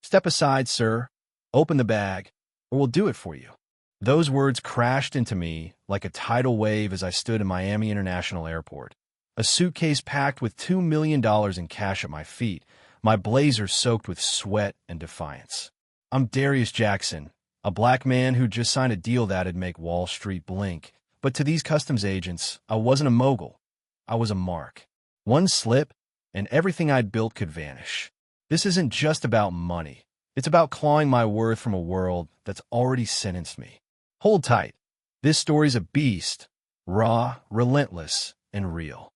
Step aside, sir. Open the bag, or we'll do it for you. Those words crashed into me like a tidal wave as I stood in Miami International Airport. A suitcase packed with $2 million in cash at my feet, my blazer soaked with sweat and defiance. I'm Darius Jackson, a black man who just signed a deal that'd make Wall Street blink. But to these customs agents, I wasn't a mogul. I was a mark. One slip, and everything I'd built could vanish. This isn't just about money. It's about clawing my worth from a world that's already sentenced me. Hold tight. This story's a beast, raw, relentless, and real.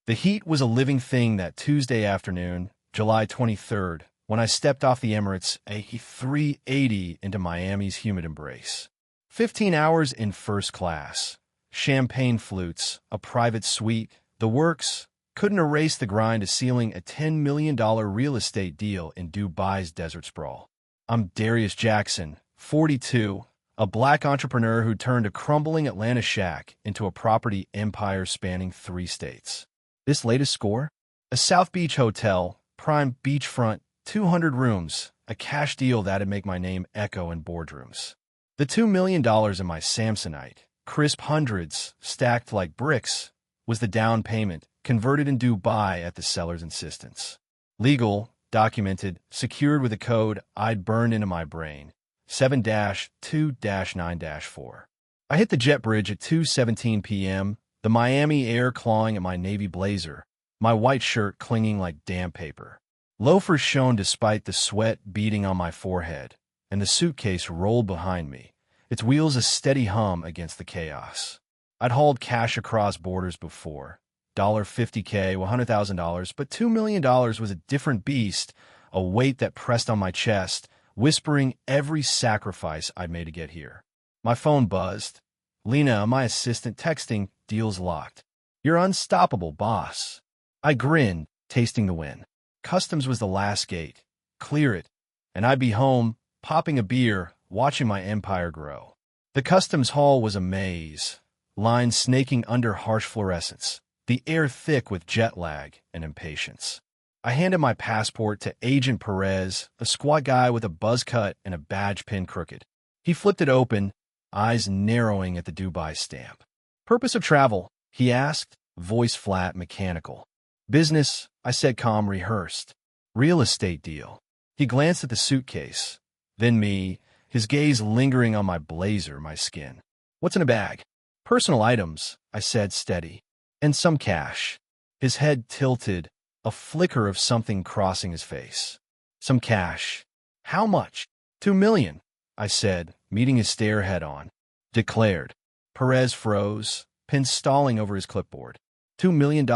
The heat was a living thing that Tuesday afternoon, July 23rd, when I stepped off the Emirates A380 into Miami's humid embrace. 15 hours in first class, champagne flutes, a private suite, the works couldn't erase the grind of sealing a $10 million real estate deal in Dubai's desert sprawl. I'm Darius Jackson, 42, a black entrepreneur who turned a crumbling Atlanta shack into a property empire spanning 3 states. This latest score? A South Beach hotel, prime beachfront, 200 rooms, a cash deal that'd make my name echo in boardrooms. The $2 million in my Samsonite, crisp hundreds, stacked like bricks, was the down payment, converted in Dubai at the seller's insistence. Legal, documented, secured with a code I'd burned into my brain, 7-2-9-4. I hit the jet bridge at 2:17 p.m., the Miami air clawing at my navy blazer, my white shirt clinging like damp paper. Loafers shone despite the sweat beading on my forehead, and the suitcase rolled behind me, its wheels a steady hum against the chaos. I'd hauled cash across borders before, $50K, $100,000, but $2 million was a different beast, a weight that pressed on my chest, whispering every sacrifice I'd made to get here. My phone buzzed. Lena, my assistant, texting, "Deal's locked. You're unstoppable, boss." I grinned, tasting the win. Customs was the last gate. Clear it, and I'd be home, popping a beer, watching my empire grow. The customs hall was a maze, lines snaking under harsh fluorescence, the air thick with jet lag and impatience. I handed my passport to Agent Perez, a squat guy with a buzz cut and a badge pinned crooked. He flipped it open, eyes narrowing at the Dubai stamp. "Purpose of travel?" he asked, voice flat, mechanical. "Business," I said, calm, rehearsed. "Real estate deal." He glanced at the suitcase, then me, his gaze lingering on my blazer, my skin. "What's in a bag?" "Personal items," I said, steady. "And some cash." His head tilted, a flicker of something crossing his face. "Some cash. How much?" $2 million, I said, meeting his stare head-on. Declared. Perez froze, pen stalling over his clipboard. $2 million?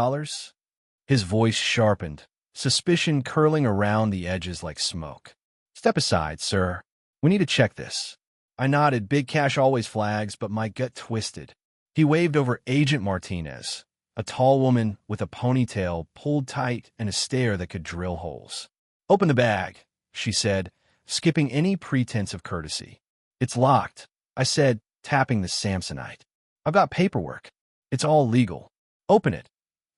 His voice sharpened, suspicion curling around the edges like smoke. "Step aside, sir. We need to check this." I nodded. Big cash always flags, but my gut twisted. He waved over Agent Martinez, a tall woman with a ponytail pulled tight and a stare that could drill holes. "Open the bag," she said, skipping any pretense of courtesy. "It's locked," I said, tapping the Samsonite. "I've got paperwork. It's all legal. Open it,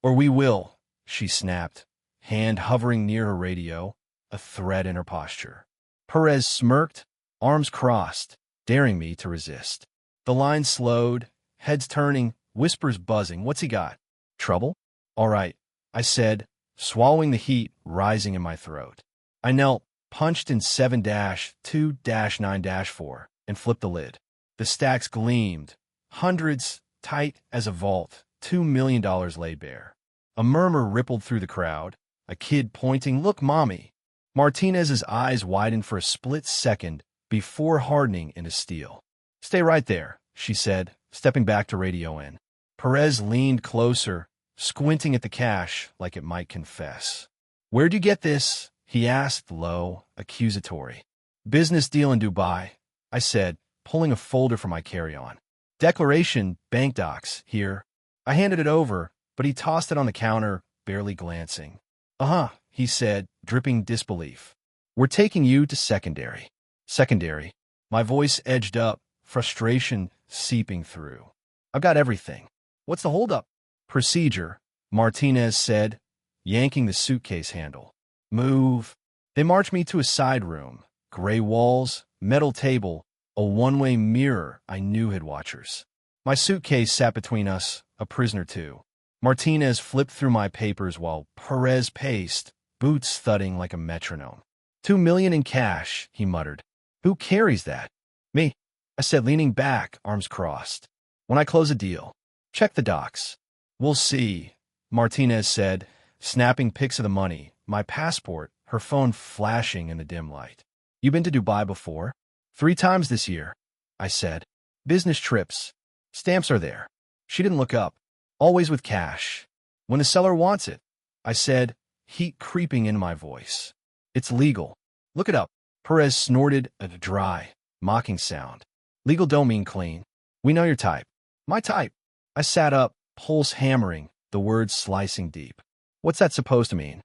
or we will," she snapped, hand hovering near her radio, a threat in her posture. Perez smirked, arms crossed, daring me to resist. The line slowed, heads turning, whispers buzzing. "What's he got? Trouble?" "All right," I said, swallowing the heat rising in my throat. I knelt, punched in 7-2-9-4, and flipped the lid. The stacks gleamed, hundreds, tight as a vault, $2 million laid bare. A murmur rippled through the crowd, a kid pointing, "Look, mommy." Martinez's eyes widened for a split second before hardening into steel. "Stay right there," she said, stepping back to radio in. Perez leaned closer, squinting at the cash like it might confess. "Where'd you get this?" he asked, low, accusatory. "Business deal in Dubai," I said, pulling a folder from my carry-on. "Declaration, bank docs, here." I handed it over, but he tossed it on the counter, barely glancing. "Uh-huh," he said, dripping disbelief. "We're taking you to secondary." "Secondary?" My voice edged up, frustration seeping through. "I've got everything." "What's the holdup?" "Procedure," Martinez said, yanking the suitcase handle. "Move." They marched me to a side room, gray walls, metal table, a one-way mirror I knew had watchers. My suitcase sat between us, a prisoner too. Martinez flipped through my papers while Perez paced, boots thudding like a metronome. $2 million in cash, he muttered. Who carries that? Me, I said, leaning back, arms crossed. When I close a deal, check the docs. We'll see, Martinez said, snapping pics of the money, my passport, her phone flashing in the dim light. You been to Dubai before? 3 times this year, I said. Business trips. Stamps are there. She didn't look up. Always with cash. When the seller wants it, I said, heat creeping in my voice. It's legal. Look it up. Perez snorted a dry, mocking sound. Legal don't mean clean. We know your type. My type. I sat up, pulse hammering, the words slicing deep. What's that supposed to mean?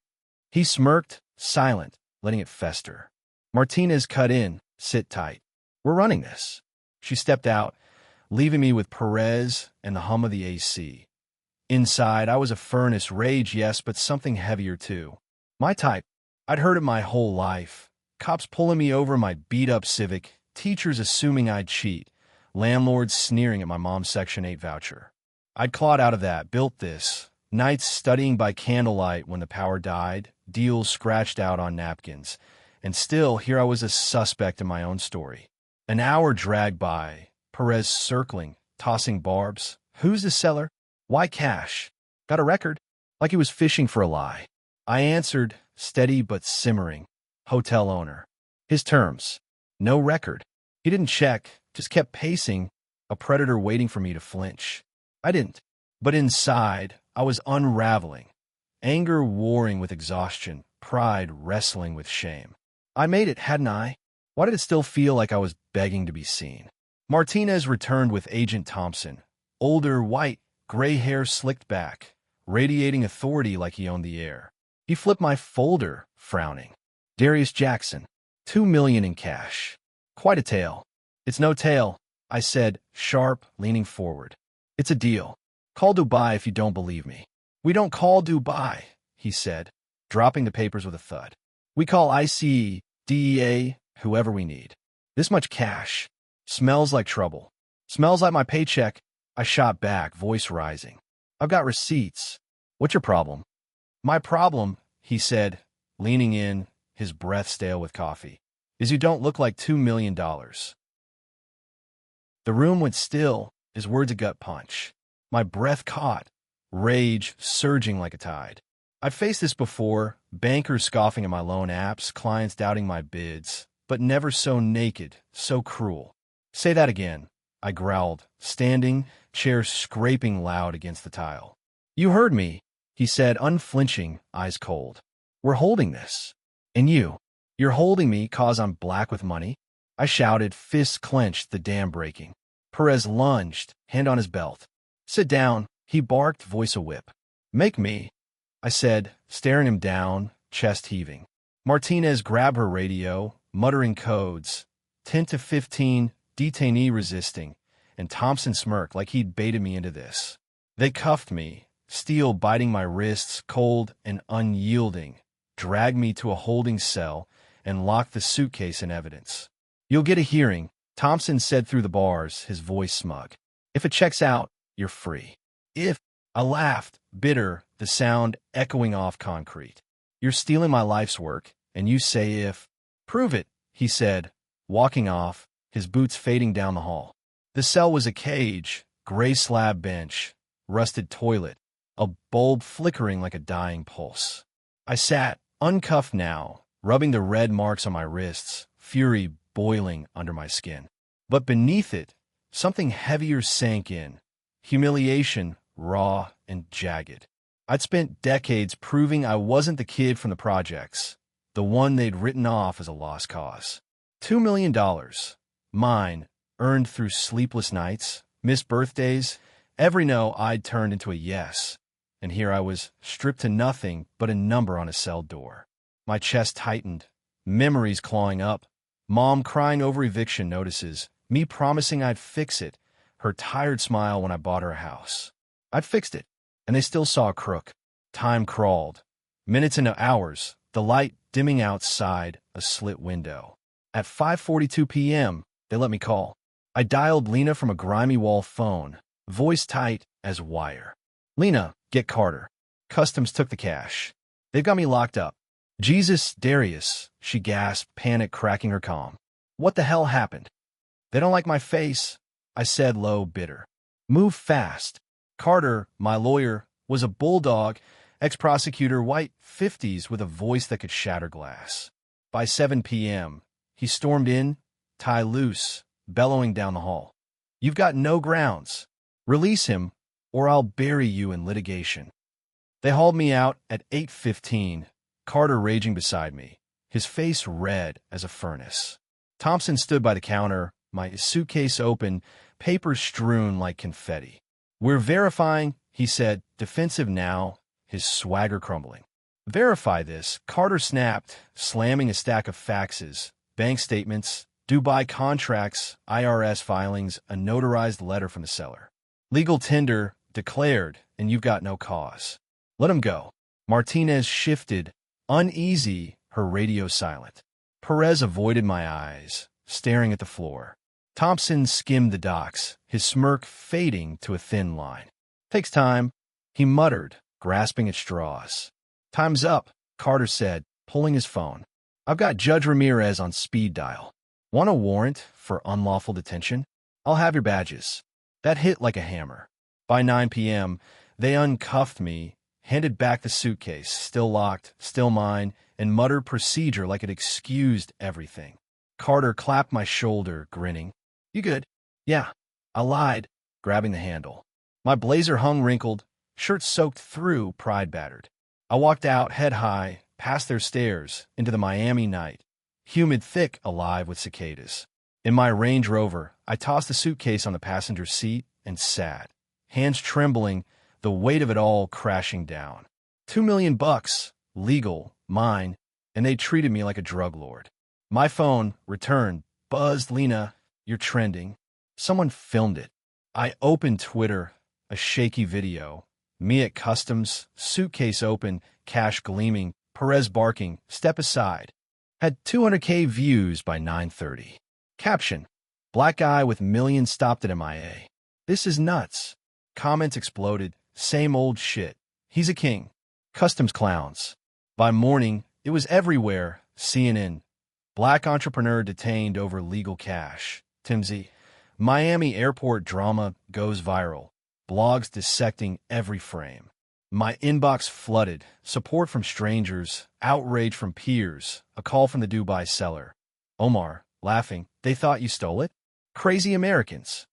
He smirked, silent, letting it fester. Martinez cut in, sit tight. We're running this. She stepped out, leaving me with Perez and the hum of the AC. Inside, I was a furnace, rage, yes, but something heavier too. My type. I'd heard it my whole life. Cops pulling me over my beat-up Civic, teachers assuming I'd cheat, landlords sneering at my mom's Section 8 voucher. I'd clawed out of that, built this. Nights studying by candlelight when the power died, deals scratched out on napkins. And still, here I was a suspect in my own story. An hour dragged by, Perez circling, tossing barbs. Who's the seller? Why cash? Got a record? Like he was fishing for a lie. I answered, steady but simmering. Hotel owner. His terms. No record. He didn't check, just kept pacing, a predator waiting for me to flinch. I didn't. But inside, I was unraveling. Anger warring with exhaustion, pride wrestling with shame. I made it, hadn't I? Why did it still feel like I was begging to be seen? Martinez returned with Agent Thompson. Older, white, gray hair slicked back, radiating authority like he owned the air. He flipped my folder, frowning. Darius Jackson. $2 million in cash. Quite a tale. It's no tale, I said, sharp, leaning forward. It's a deal. Call Dubai if you don't believe me. We don't call Dubai, he said, dropping the papers with a thud. We call ICE, DEA, whoever we need. This much cash. Smells like trouble. Smells like my paycheck. I shot back, voice rising. I've got receipts. What's your problem? My problem, he said, leaning in, his breath stale with coffee, is you don't look like $2 million. The room went still, his words a gut punch. My breath caught, rage surging like a tide. I'd faced this before, bankers scoffing at my loan apps, clients doubting my bids, but never so naked, so cruel. Say that again, I growled, standing, chair scraping loud against the tile. You heard me, he said, unflinching, eyes cold. We're holding this. And you're holding me 'cause I'm black with money? I shouted, fists clenched, the dam breaking. Perez lunged, hand on his belt. Sit down, he barked, voice a whip. Make me, I said, staring him down, chest heaving. Martinez grabbed her radio, muttering codes. 10 to 15, detainee resisting, and Thompson smirked like he'd baited me into this. They cuffed me, steel biting my wrists, cold and unyielding, dragged me to a holding cell, and locked the suitcase in evidence. You'll get a hearing, Thompson said through the bars, his voice smug. If it checks out, you're free. If, I laughed, bitter, the sound echoing off concrete. You're stealing my life's work, and you say if. Prove it, he said, walking off, his boots fading down the hall. The cell was a cage, gray slab bench, rusted toilet, a bulb flickering like a dying pulse. I sat, uncuffed now, rubbing the red marks on my wrists, fury boiling under my skin. But beneath it, something heavier sank in, humiliation, raw and jagged. I'd spent decades proving I wasn't the kid from the projects, the one they'd written off as a lost cause. $2 million, mine, earned through sleepless nights, missed birthdays, every no I'd turned into a yes. And here I was, stripped to nothing but a number on a cell door. My chest tightened, memories clawing up, Mom crying over eviction notices, me promising I'd fix it, her tired smile when I bought her a house. I'd fixed it, and they still saw a crook. Time crawled. Minutes into hours, the light dimming outside a slit window. At 5:42 p.m., they let me call. I dialed Lena from a grimy wall phone, voice tight as wire. "Lena, get Carter." Customs took the cash. "They've got me locked up." "Jesus, Darius," she gasped, panic cracking her calm. "What the hell happened?" "They don't like my face," I said low, bitter. "Move fast." Carter, my lawyer, was a bulldog, ex-prosecutor, white 50s with a voice that could shatter glass. By 7 p.m., he stormed in, tie loose, bellowing down the hall. "You've got no grounds. Release him, or I'll bury you in litigation." They hauled me out at 8:15, Carter raging beside me, his face red as a furnace. Thompson stood by the counter, my suitcase open, papers strewn like confetti. "We're verifying," he said, defensive now, his swagger crumbling. "Verify this," Carter snapped, slamming a stack of faxes, bank statements, Dubai contracts, IRS filings, a notarized letter from the seller. "Legal tender declared, and you've got no cause. Let him go." Martinez shifted, uneasy, her radio silent. Perez avoided my eyes, staring at the floor. Thompson skimmed the docs, his smirk fading to a thin line. "Takes time," he muttered, grasping at straws. "Time's up," Carter said, pulling his phone. "I've got Judge Ramirez on speed dial. Want a warrant for unlawful detention? I'll have your badges." That hit like a hammer. By 9 p.m., they uncuffed me, handed back the suitcase, still locked, still mine, and muttered procedure like it excused everything. Carter clapped my shoulder, grinning. "You good?" "Yeah." I lied, grabbing the handle. My blazer hung wrinkled, shirt soaked through, pride battered. I walked out, head high, past their stairs, into the Miami night, humid, thick, alive with cicadas. In my Range Rover, I tossed the suitcase on the passenger seat and sat, hands trembling, the weight of it all crashing down. $2 million, legal, mine, and they treated me like a drug lord. My phone returned, buzzed. "Lena, you're trending." Someone filmed it. I opened Twitter, a shaky video. Me at customs, suitcase open, cash gleaming, Perez barking, "Step aside." Had 200K views by 9:30. Caption: "Black guy with millions stopped at MIA. This is nuts." Comments exploded. "Same old shit. He's a king." Customs clowns. By morning, it was everywhere. CNN. "Black entrepreneur detained over legal cash." TMZ. "Miami airport drama goes viral." Blogs dissecting every frame. My inbox flooded. Support from strangers, outrage from peers, a call from the Dubai seller. Omar, laughing, "They thought you stole it? Crazy Americans."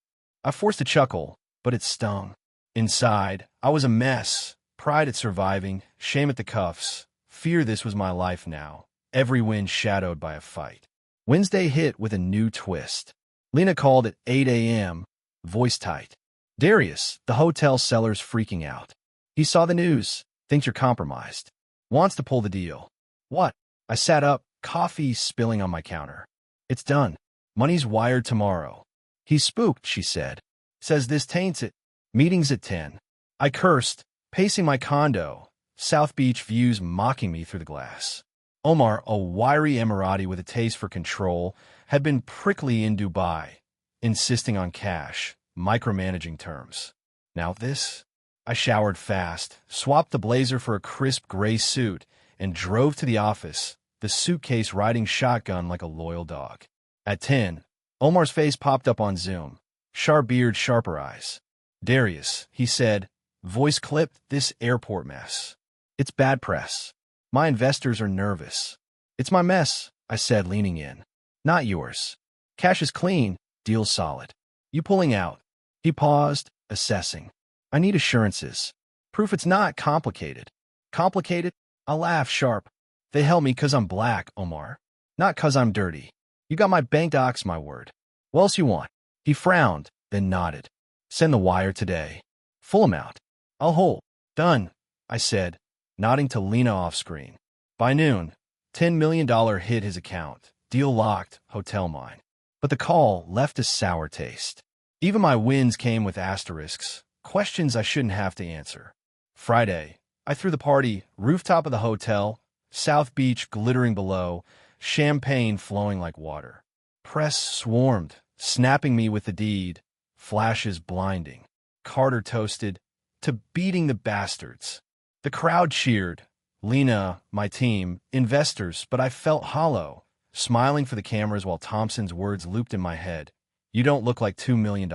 I forced a chuckle, but it stung. Inside, I was a mess. Pride at surviving, shame at the cuffs, fear this was my life now. Every win shadowed by a fight. Wednesday hit with a new twist. Lena called at 8 a.m., voice tight. "Darius, the hotel seller's freaking out. He saw the news, thinks you're compromised. Wants to pull the deal." "What?" I sat up, coffee spilling on my counter. "It's done. Money's wired tomorrow." "He's spooked," she said. "Says this taints it. Meeting's at 10. I cursed, pacing my condo, South Beach views mocking me through the glass. Omar, a wiry Emirati with a taste for control, had been prickly in Dubai, insisting on cash, micromanaging terms. Now this? I showered fast, swapped the blazer for a crisp gray suit, and drove to the office, the suitcase riding shotgun like a loyal dog. At 10, Omar's face popped up on Zoom. Sharp beard, sharper eyes. "Darius," he said, voice clipped, "this airport mess. It's bad press. My investors are nervous." "It's my mess," I said, leaning in. "Not yours. Cash is clean, deal solid. You pulling out?" He paused, assessing. "I need assurances. Proof it's not complicated." "Complicated?" I laughed sharp. "They held me 'cause I'm black, Omar. Not 'cause I'm dirty. You got my bank docs, my word. What else you want?" He frowned, then nodded. "Send the wire today. Full amount. I'll hold." "Done," I said, nodding to Lena off screen. By noon, $10 million hit his account. Deal locked, hotel mine. But the call left a sour taste. Even my wins came with asterisks, questions I shouldn't have to answer. Friday, I threw the party, rooftop of the hotel, South Beach glittering below, champagne flowing like water. Press swarmed, snapping me with the deed, flashes blinding. Carter toasted, "To beating the bastards." The crowd cheered. Lena, my team, investors, but I felt hollow, smiling for the cameras while Thompson's words looped in my head. "You don't look like $2 million.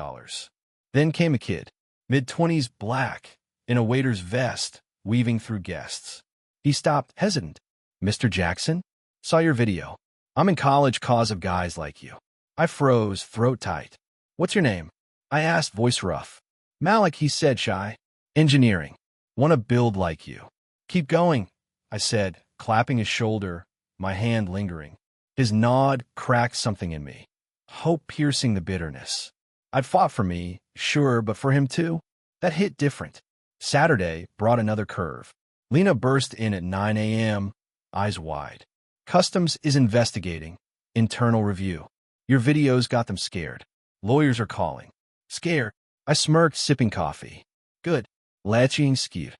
Then came a kid, mid-20s, black, in a waiter's vest, weaving through guests. He stopped, hesitant. "Mr. Jackson? Saw your video. I'm in college cause of guys like you." I froze, throat tight. "What's your name?" I asked, voice rough. "Malik," he said, shy. "Engineering. "Want to build like you." "Keep going," I said, clapping his shoulder, my hand lingering. His nod cracked something in me, hope piercing the bitterness. I'd fought for me, sure, but for him too? That hit different. Saturday brought another curve. Lena burst in at 9 a.m., eyes wide. "Customs is investigating. Internal review. Your videos got them scared. Lawyers are calling." "Scared?" I smirked, sipping coffee. "Good. Latching skeet."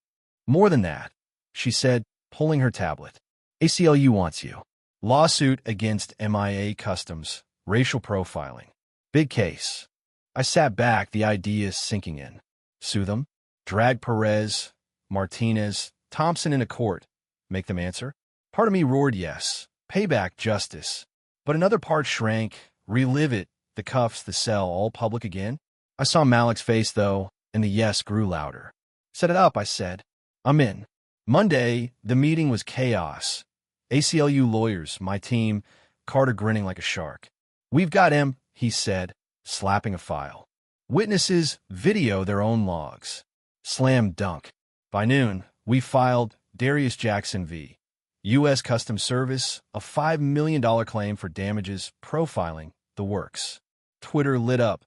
"More than that," she said, pulling her tablet. "ACLU wants you. Lawsuit against MIA Customs. Racial profiling. Big case." I sat back, the ideas sinking in. Sue them? Drag Perez, Martinez, Thompson into court? Make them answer? Part of me roared yes. Payback, justice. But another part shrank. Relive it. The cuffs, the cell, all public again? I saw Malik's face, though, and the yes grew louder. "Set it up," I said. "I'm in." Monday, the meeting was chaos. ACLU lawyers, my team, Carter grinning like a shark. "We've got him," he said, slapping a file. "Witnesses video their own logs." Slam dunk. By noon, we filed Darius Jackson v. U.S. Customs Service, a $5 million claim for damages, profiling, the works. Twitter lit up.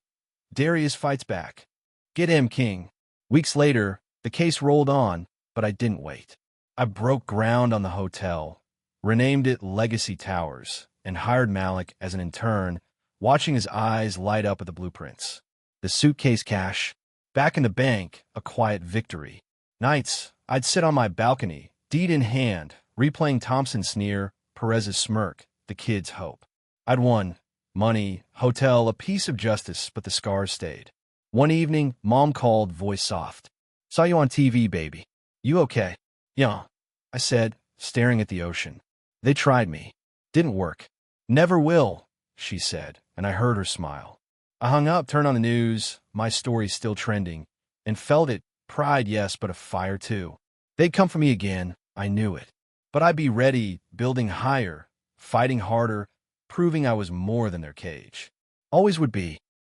Darius fights back. "Get him, King." Weeks later, the case rolled on, but I didn't wait. I broke ground on the hotel, renamed it Legacy Towers, and hired Malik as an intern, watching his eyes light up at the blueprints. The suitcase cash, back in the bank, a quiet victory. Nights, I'd sit on my balcony, deed in hand, replaying Thompson's sneer, Perez's smirk, the kid's hope. I'd won. Money, hotel, a piece of justice, but the scars stayed. One evening, Mom called, voice soft. "Saw you on TV, baby. You okay?" "Yeah," I said, staring at the ocean. "They tried me. Didn't work." "Never will," she said, and I heard her smile. I hung up, turned on the news, my story still trending, and felt it. Pride, yes, but a fire too. They'd come for me again, I knew it. But I'd be ready, building higher, fighting harder, proving I was more than their cage. Always would be.